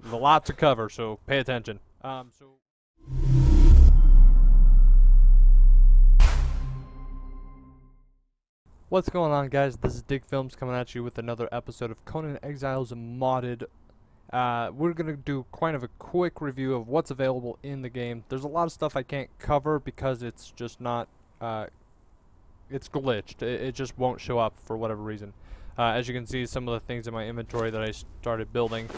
There's a lot to cover, so pay attention. What's going on, guys? This is Dig Films coming at you with another episode of Conan Exiles Modded. We're going to do kind of a quick review of what's available in the game. There's a lot of stuff I can't cover because it's just not, it's glitched. It just won't show up for whatever reason. As you can see, some of the things in my inventory that I started building.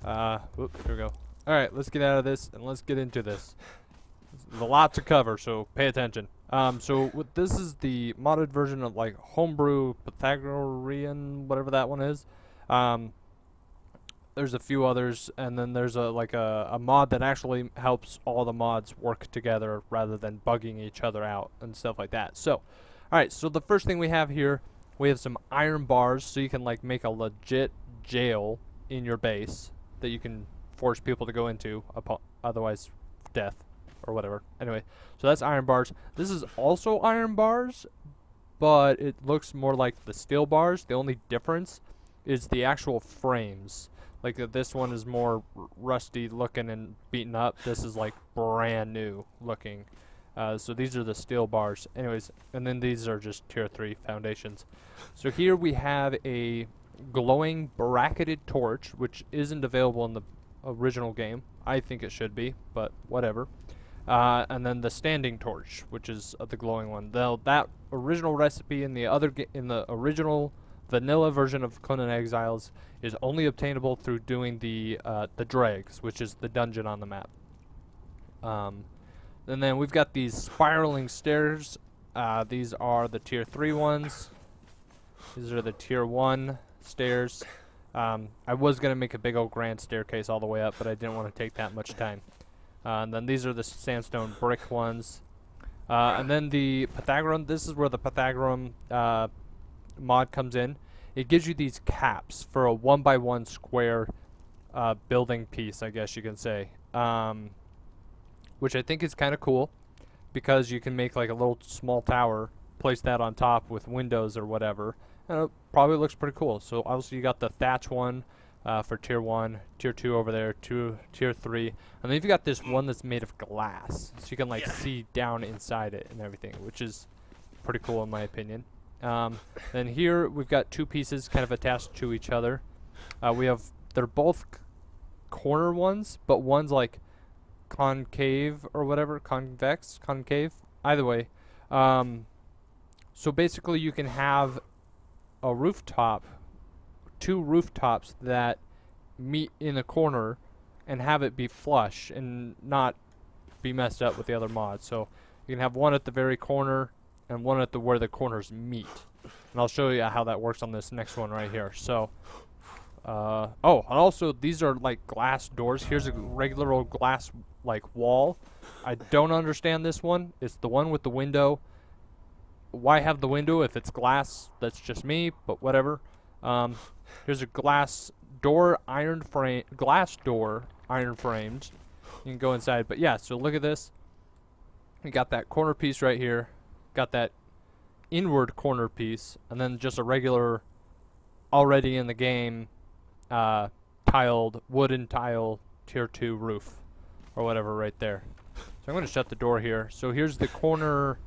Here we go. Alright, let's get out of this and let's get into this. There's a lot to cover, so pay attention. This is the modded version of like homebrew Pythagorean, whatever that one is. There's a few others, and then there's a mod that actually helps all the mods work together rather than bugging each other out and stuff like that. So, alright, so the first thing we have here, we have some iron bars, so you can like make a legit jail in your base that you can force people to go into, otherwise death or whatever. Anyway, so that's iron bars. This is also iron bars, but it looks more like the steel bars. The only difference is the actual frames. Like this one is more rusty looking and beaten up. This is like brand new looking. So these are the steel bars. Anyways, and then these are just tier 3 foundations. So here we have a glowing bracketed torch, which isn't available in the original game. I think it should be, but whatever. And then the standing torch, which is the glowing one. Though that original recipe in the original vanilla version of Conan Exiles is only obtainable through doing the dregs, which is the dungeon on the map. And then we've got these spiraling stairs. These are the tier 3 ones. These are the tier 1 stairs. I was gonna make a big old grand staircase all the way up, but I didn't want to take that much time. And then these are the sandstone brick ones. And then the Pythagorean, this is where the Pythagorean mod comes in. It gives you these caps for a 1x1 square building piece, I guess you can say. Which I think is kind of cool, because you can make like a little small tower, place that on top with windows or whatever, and it probably looks pretty cool. So obviously you got the thatch one for tier 1, tier 2 over there, tier 3, and then you've got this one that's made of glass, so you can like see down inside it and everything, which is pretty cool in my opinion. Then here we've got two pieces kind of attached to each other. They're both corner ones, but one's like concave or whatever, concave, either way. So basically you can have a rooftop, two rooftops that meet in a corner and have it be flush and not be messed up with the other mods. So you can have one at the very corner and one at where the corners meet. And I'll show you how that works on this next one right here. So oh, and also these are like glass doors. Here's a regular old glass like wall. I don't understand this one. It's the one with the window. Why have the window if it's glass? That's just me, but whatever. Here's a glass door, glass door, iron framed. You can go inside, but yeah, so look at this. We got that corner piece right here. Got that inward corner piece, and then just a regular, already in the game, tiled, wooden tile, tier 2 roof, or whatever right there. So I'm going to shut the door here. So here's the corner,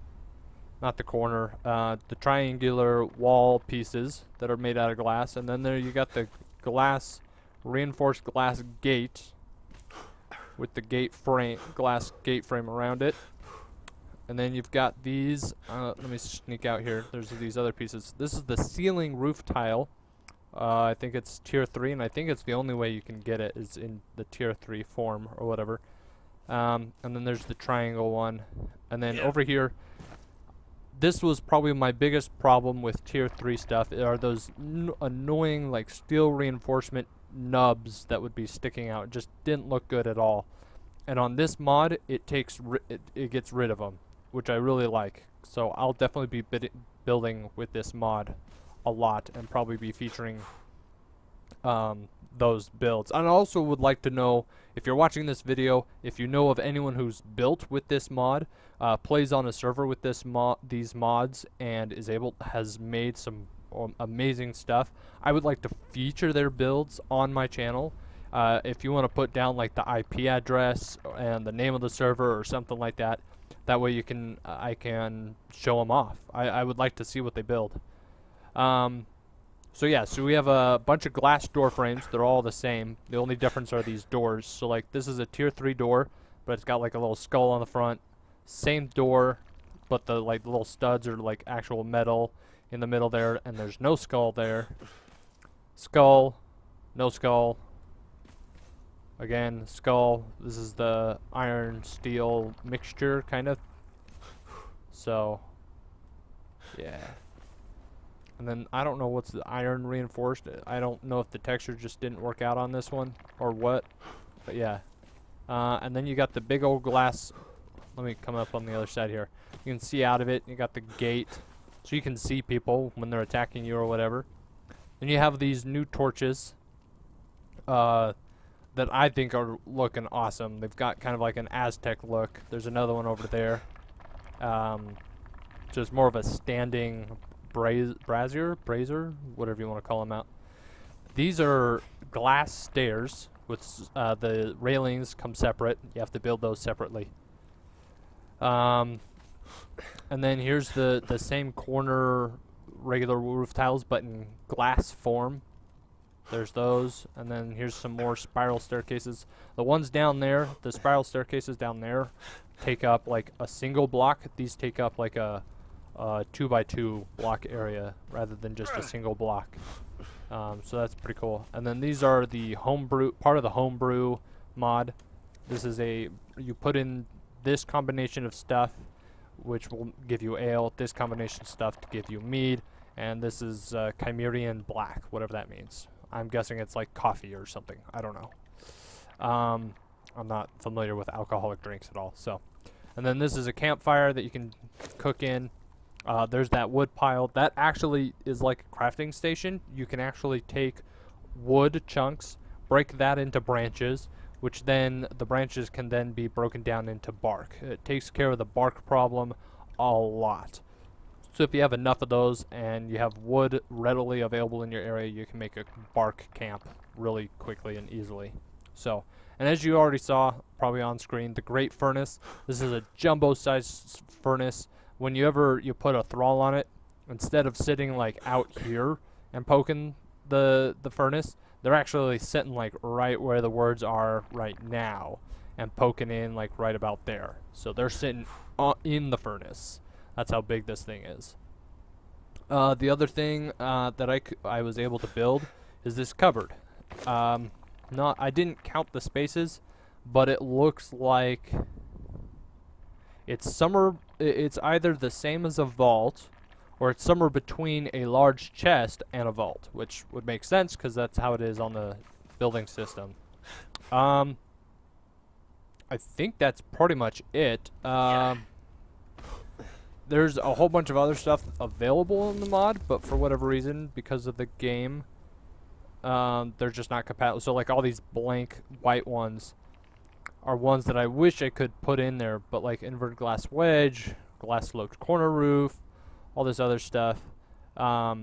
not the corner, the triangular wall pieces that are made out of glass, and then there you got the glass, reinforced glass gate with the gate frame, glass gate frame around it. And then you've got these, let me sneak out here, there's these other pieces. This is the ceiling roof tile. I think it's tier 3, and I think it's the only way you can get it is in the tier 3 form or whatever. And then there's the triangle one. And then over here, this was probably my biggest problem with tier 3 stuff, are those annoying like steel reinforcement nubs that would be sticking out. It just didn't look good at all. And on this mod, it gets rid of them, which I really like. So I'll definitely be building with this mod a lot and probably be featuring those builds. And I also would like to know, if you're watching this video, if you know of anyone who's built with this mod, plays on a server with these mods, and has made some amazing stuff. I would like to feature their builds on my channel. If you want to put down like the IP address and the name of the server or something like that, that way you can I can show them off. I would like to see what they build. So yeah, so we have a bunch of glass door frames. They're all the same. The only difference are these doors. So like this is a tier 3 door, but it's got like a little skull on the front. Same door, but the like little studs are like actual metal in the middle there, and there's no skull there. Skull, no skull. Again, skull. This is the iron steel mixture kind of. So yeah. And then I don't know what's the iron reinforced. I don't know if the texture just didn't work out on this one or what. But yeah. And then you got the big old glass. Let me come up on the other side here. You can see out of it. You got the gate. So you can see people when they're attacking you or whatever. Then you have these new torches. That I think are looking awesome. They've got kind of like an Aztec look. There's another one over there. So it's more of a standing brazier, whatever you want to call them out. These are glass stairs with the railings come separate. You have to build those separately. And then here's the same corner regular roof tiles, but in glass form. There's those, and then here's some more spiral staircases. The ones down there, the spiral staircases down there, take up like a single block. These take up like a 2x2 block area rather than just a single block. So that's pretty cool. And then these are the homebrew, part of the homebrew mod. This is you put in this combination of stuff, which will give you ale, this combination of stuff to give you mead, and this is Chimerian Black, whatever that means. I'm guessing it's like coffee or something. I don't know. I'm not familiar with alcoholic drinks at all. So, and then this is a campfire that you can cook in. There's that wood pile. That actually is like a crafting station. You can actually take wood chunks, break that into branches, which then the branches can then be broken down into bark. It takes care of the bark problem a lot. So if you have enough of those and you have wood readily available in your area, you can make a bark camp really quickly and easily. So, and as you already saw, probably on screen, the Great Furnace. This is a jumbo-sized furnace. When you put a thrall on it, instead of sitting like out here and poking the furnace, they're actually sitting like right where the words are right now and poking in like right about there. So they're sitting in the furnace. That's how big this thing is. The other thing that I was able to build is this cupboard. I didn't count the spaces, but it looks like it's either the same as a vault, or it's somewhere between a large chest and a vault, which would make sense because that's how it is on the building system. I think that's pretty much it. There's a whole bunch of other stuff available in the mod, but for whatever reason, because of the game, they're just not compatible. So like all these blank white ones are ones that I wish I could put in there, but like inverted glass wedge, glass sloped corner roof, all this other stuff, all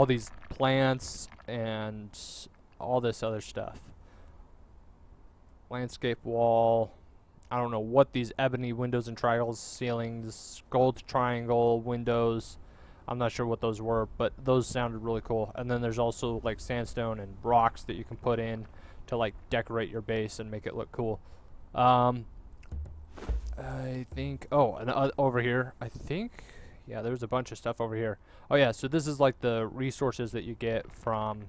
these plants and all this other stuff. Landscape wall. I don't know what these ebony windows and triangles, ceilings, gold triangle windows. I'm not sure what those were, but those sounded really cool. And then there's also like sandstone and rocks that you can put in to like decorate your base and make it look cool. I think, and over here, I think, yeah, there's a bunch of stuff over here. Oh yeah, so this is like the resources that you get from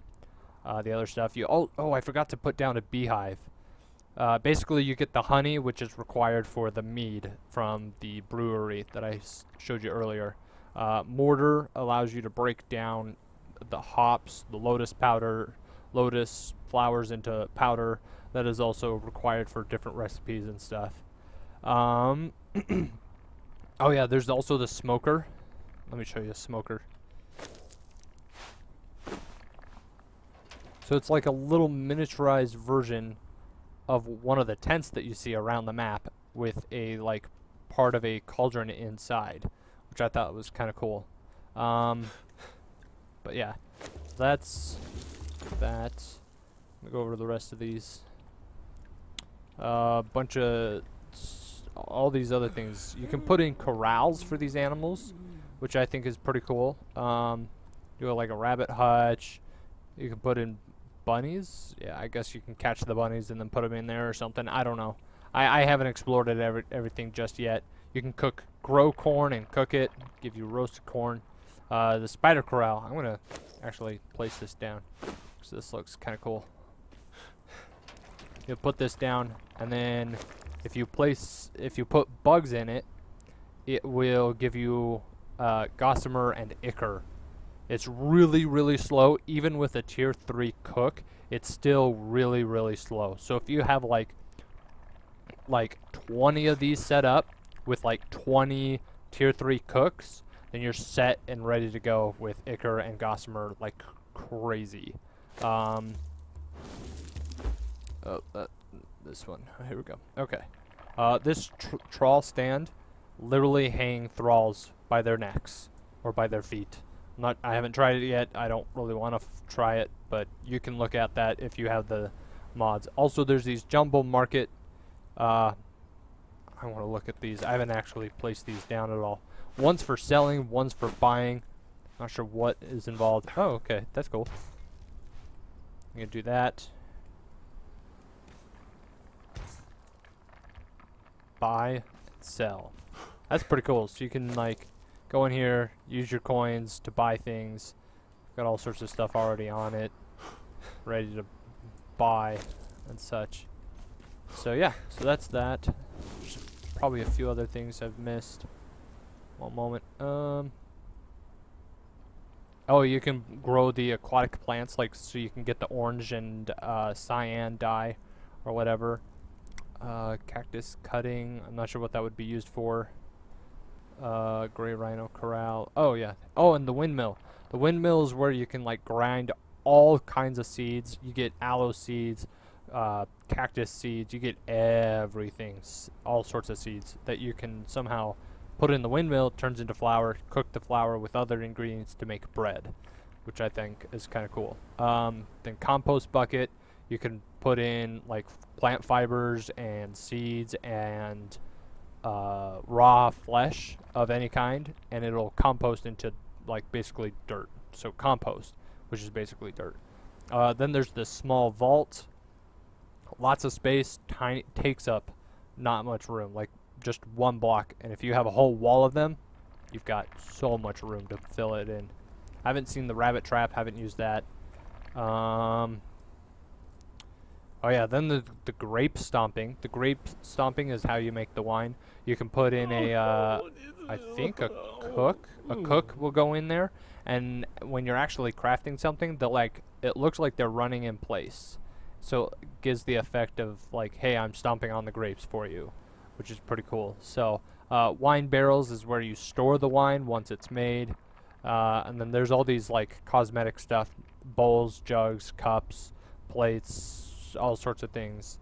the other stuff. I forgot to put down a beehive. Basically, you get the honey, which is required for the mead from the brewery that I showed you earlier. Mortar allows you to break down the hops, the lotus flowers into powder. That is also required for different recipes and stuff. Oh yeah, there's also the smoker. Let me show you a smoker. So it's like a little miniaturized version of one of the tents that you see around the map with a like part of a cauldron inside, which I thought was kind of cool. But yeah, that's that. Let me go over the rest of these. Bunch of all these other things. You can put in corrals for these animals, which I think is pretty cool. Do like a rabbit hutch. You can put in bunnies. Yeah, I guess you can catch the bunnies and then put them in there or something. I don't know. I haven't explored it everything just yet. You can grow corn and cook it. Give you roasted corn. The Spider Corral. I'm gonna actually place this down because this looks kind of cool. You'll put this down, and then if you put bugs in it, it will give you gossamer and ichor. It's really, really slow. Even with a tier 3 cook, it's still really, really slow. So if you have like 20 of these set up with like 20 tier 3 cooks, then you're set and ready to go with ichor and gossamer like crazy. This one. Here we go. Okay. This trawl stand literally hang thralls by their necks or by their feet. I haven't tried it yet. I don't really want to try it, but you can look at that if you have the mods. Also, there's these jumbo market. I want to look at these. I haven't actually placed these down at all. One's for selling, one's for buying. Not sure what is involved. Oh, okay. That's cool. I'm going to do that. Buy and sell. That's pretty cool. So you can like go in here, use your coins to buy things. Got all sorts of stuff already on it, ready to buy and such. So yeah, so that's that. There's probably a few other things I've missed. One moment. Oh, you can grow the aquatic plants, like so you can get the orange and cyan dye or whatever. Cactus cutting. I'm not sure what that would be used for. Gray rhino corral. Oh yeah. Oh, and the windmill. The windmill is where you can like grind all kinds of seeds. You get aloe seeds, cactus seeds. You get everything, all sorts of seeds that you can somehow put in the windmill. It turns into flour. Cook the flour with other ingredients to make bread, which I think is kind of cool. Then compost bucket. You can put in like plant fibers and seeds and raw flesh of any kind, and it'll compost into like basically dirt. So compost, which is basically dirt. Then there's this small vault. Lots of space. Tiny, takes up not much room, like just one block. And if you have a whole wall of them, you've got so much room to fill it in. I haven't seen the rabbit trap. Haven't used that. Oh yeah, then the grape stomping. The grape stomping is how you make the wine. You can put in a, I think a cook. A cook will go in there, and when you're actually crafting something, it looks like they're running in place. So it gives the effect of like, hey, I'm stomping on the grapes for you, which is pretty cool. So wine barrels is where you store the wine once it's made. And then there's all these like cosmetic stuff, bowls, jugs, cups, plates, all sorts of things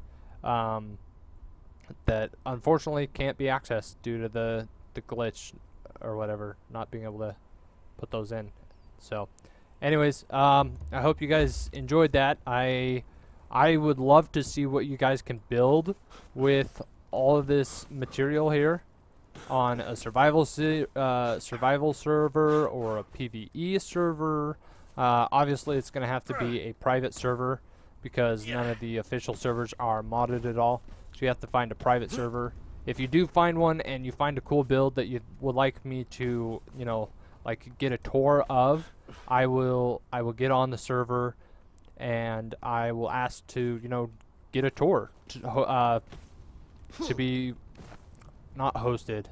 that unfortunately can't be accessed due to the glitch or whatever, not being able to put those in. So anyways, I hope you guys enjoyed that. I would love to see what you guys can build with all of this material here on a survival server or a PvE server. Obviously it's going to have to be a private server, because none of the official servers are modded at all. So you have to find a private server. If you do find one and you find a cool build that you would like me to, you know, like get a tour of, I will get on the server and I will ask to, you know, get a tour to be not hosted,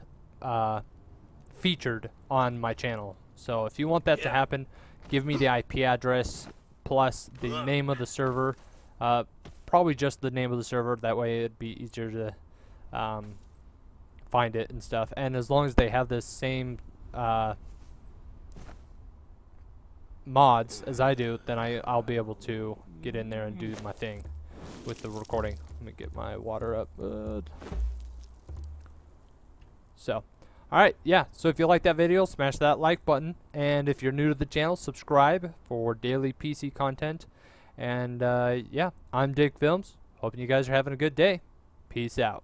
featured on my channel. So if you want that to happen, give me the IP address plus the name of the server, probably just the name of the server, that way it'd be easier to find it and stuff. And as long as they have the same mods as I do, then I'll be able to get in there and do my thing with the recording. Let me get my water up. So Alright, yeah, so if you like that video, smash that like button. And if you're new to the channel, subscribe for daily PC content. And yeah, I'm Dig Films. Hoping you guys are having a good day. Peace out.